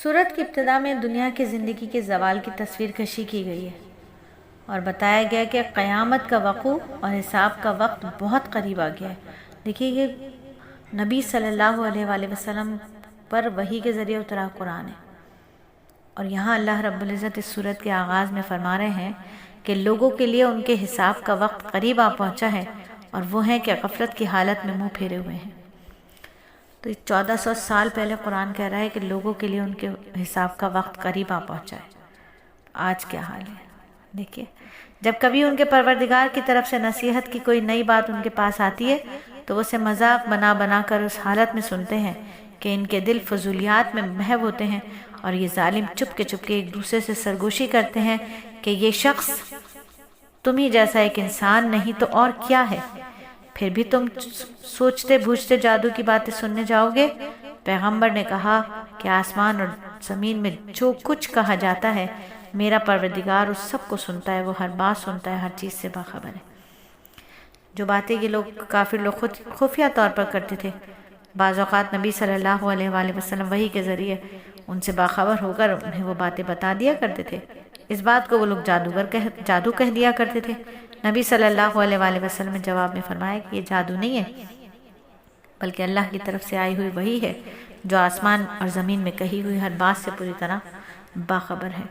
سورت کی ابتدا میں دنیا کی زندگی کے زوال کی تصویر کشی کی گئی ہے اور بتایا گیا کہ قیامت کا وقوع اور حساب کا وقت بہت قریب آ گیا ہے۔ دیکھیے یہ نبی صلی اللہ علیہ وآلہ وسلم پر وحی کے ذریعے اترا قرآن ہے، اور یہاں اللہ رب العزت اس سورت کے آغاز میں فرما رہے ہیں کہ لوگوں کے لیے ان کے حساب کا وقت قریب آ پہنچا ہے، اور وہ ہیں کہ غفلت کی حالت میں منہ پھیرے ہوئے ہیں۔ تو 1400 سال پہلے قرآن کہہ رہا ہے کہ لوگوں کے لیے ان کے حساب کا وقت قریب آ پہنچا ہے۔ آج کیا حال ہے دیکھیے، جب کبھی ان کے پروردگار کی طرف سے نصیحت کی کوئی نئی بات ان کے پاس آتی ہے تو وہ اسے مذاق بنا بنا کر اس حالت میں سنتے ہیں کہ ان کے دل فضولیات میں محو ہوتے ہیں، اور یہ ظالم چپ کے ایک دوسرے سے سرگوشی کرتے ہیں کہ یہ شخص تم ہی جیسا ایک انسان نہیں تو اور کیا ہے، پھر بھی تم سوچتے بوجھتے جادو کی باتیں سننے جاؤ گے۔ پیغمبر نے کہا کہ آسمان اور زمین میں جو کچھ کہا جاتا ہے میرا پروردگار اس سب کو سنتا ہے، وہ ہر بات سنتا ہے، ہر چیز سے باخبر ہے۔ جو باتیں یہ لوگ کافر لوگ خود خفیہ طور پر کرتے تھے، بعض اوقات نبی صلی اللہ علیہ وآلہ وسلم وحی کے ذریعے ان سے باخبر ہو کر انہیں وہ باتیں بتا دیا کرتے تھے۔ اس بات کو وہ لوگ جادو کہہ دیا کرتے تھے۔ نبی صلی اللہ علیہ وآلہ وسلم نے جواب میں فرمایا کہ یہ جادو نہیں ہے، بلکہ اللہ کی طرف سے آئی ہوئی وحی ہے جو آسمان اور زمین میں کہی ہوئی ہر بات سے پوری طرح باخبر ہے۔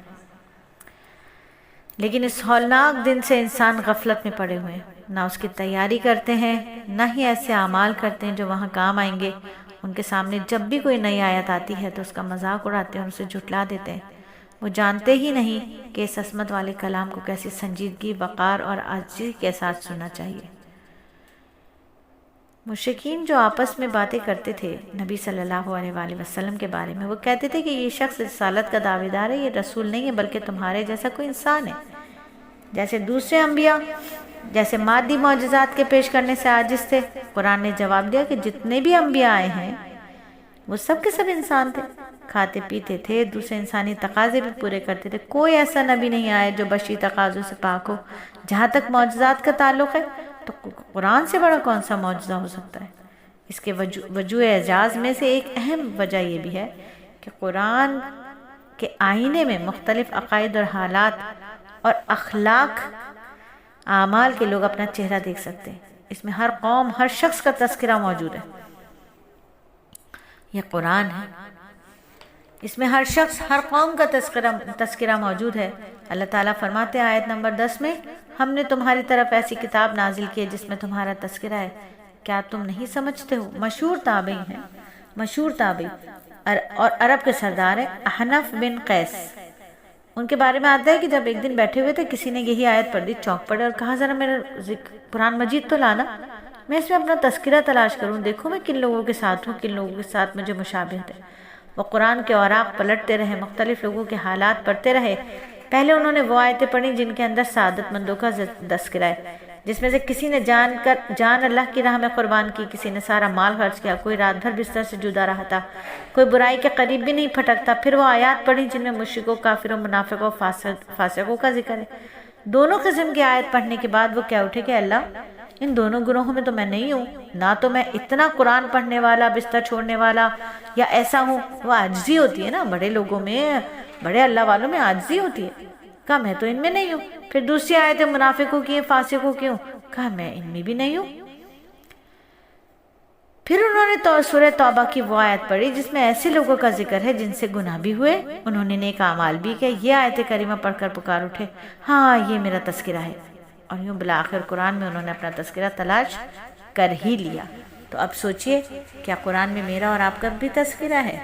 لیکن اس ہولناک دن سے انسان غفلت میں پڑے ہوئے ہیں، نہ اس کی تیاری کرتے ہیں، نہ ہی ایسے اعمال کرتے ہیں جو وہاں کام آئیں گے۔ ان کے سامنے جب بھی کوئی نئی آیت آتی ہے تو اس کا مذاق اڑاتے ہیں اور اسے جھٹلا دیتے ہیں۔ وہ جانتے ہی نہیں کہ اس عصمت والے کلام کو کیسی سنجیدگی، وقار اور عاجزی کے ساتھ سننا چاہیے۔ مشرکین جو آپس میں باتیں کرتے تھے نبی صلی اللہ علیہ وآلہ وسلم کے بارے میں، وہ کہتے تھے کہ یہ شخص رسالت کا دعویٰ دار ہے، یہ رسول نہیں ہے بلکہ تمہارے جیسا کوئی انسان ہے، جیسے دوسرے انبیاء، جیسے مادی معجزات کے پیش کرنے سے عاجز تھے۔ قرآن نے جواب دیا کہ جتنے بھی انبیاء آئے ہیں وہ سب کے سب انسان تھے، کھاتے پیتے تھے، دوسرے انسانی تقاضے بھی پورے کرتے تھے۔ کوئی ایسا نبی نہیں آیا جو بشری تقاضوں سے پاک ہو۔ جہاں تک معجزات کا تعلق ہے تو قرآن سے بڑا کون سا معجزہ ہو سکتا ہے؟ اس کے وجوہ اعجاز میں سے ایک اہم وجہ یہ بھی ہے کہ قرآن کے آئینے میں مختلف عقائد اور حالات اور اخلاق اعمال کے لوگ اپنا چہرہ دیکھ سکتے ہیں۔ اس میں ہر قوم، ہر شخص کا تذکرہ موجود ہے۔ یہ قرآن ہے، اس میں ہر شخص، ہر قوم کا تذکرہ موجود ہے۔ اللہ تعالیٰ فرماتے ہیں آیت نمبر 10 میں، ہم نے تمہاری طرف ایسی کتاب نازل کی ہے جس میں تمہارا تذکرہ ہے، کیا تم نہیں سمجھتے ہو؟ مشہور تابعی اور عرب کے سردار ہیں احنف بن قیس۔ ان کے بارے میں آتا ہے کہ جب ایک دن بیٹھے ہوئے تھے، کسی نے یہی آیت پڑھ دی، چونک پڑے اور کہا ذرا میرا قرآن مجید تو لانا، میں اس میں اپنا تذکرہ تلاش کروں، دیکھوں میں کن لوگوں کے ساتھ ہوں، کن لوگوں کے ساتھ مجھے مشابہت ہے۔ وہ قرآن کے اوراق پلٹتے رہے، مختلف لوگوں کے حالات پڑھتے رہے۔ پہلے انہوں نے وہ آیتیں پڑھی جن کے اندر سعادت مندوں کا تذکرہ ہے، جس میں سے کسی نے جان اللہ کی راہ میں قربان کی، کسی نے سارا مال خرچ کیا، کوئی رات بھر بستر سے جدا رہا تھا، کوئی برائی کے قریب بھی نہیں پھٹکتا۔ پھر وہ آیات پڑھی جن میں مشرکوں، کافروں، منافقوں، فاسقوں کا ذکر ہے۔ دونوں قسم کی آیت پڑھنے کے بعد وہ کہہ اٹھے کہ اللہ، ان دونوں گروہوں میں تو میں نہیں ہوں، نہ تو میں اتنا قرآن پڑھنے والا، بستر چھوڑنے والا یا ایسا ہوں۔ وہ عاجزی ہوتی ہے نا، بڑے لوگوں میں، بڑے اللہ والوں میں عاجزی ہوتی ہے، کہا میں تو ان میں نہیں ہوں۔ پھر دوسری آیت منافقوں کی، فاسقوں کی ہوں، کہا میں ان میں بھی نہیں ہوں۔ پھر انہوں نے سورہ توبہ کی وہ آیت پڑھی جس میں ایسے لوگوں کا ذکر ہے جن سے گناہ بھی ہوئے، انہوں نے نیک اعمال بھی کیے۔ یہ آیت کریمہ پڑھ کر پکار اٹھے، ہاں یہ میرا تذکرہ ہے، اور یوں بالآخر قرآن میں انہوں نے اپنا تذکرہ تلاش کر ہی لیا۔ تو اب سوچئے، کیا قرآن میں میرا اور آپ کا بھی تذکرہ ہے؟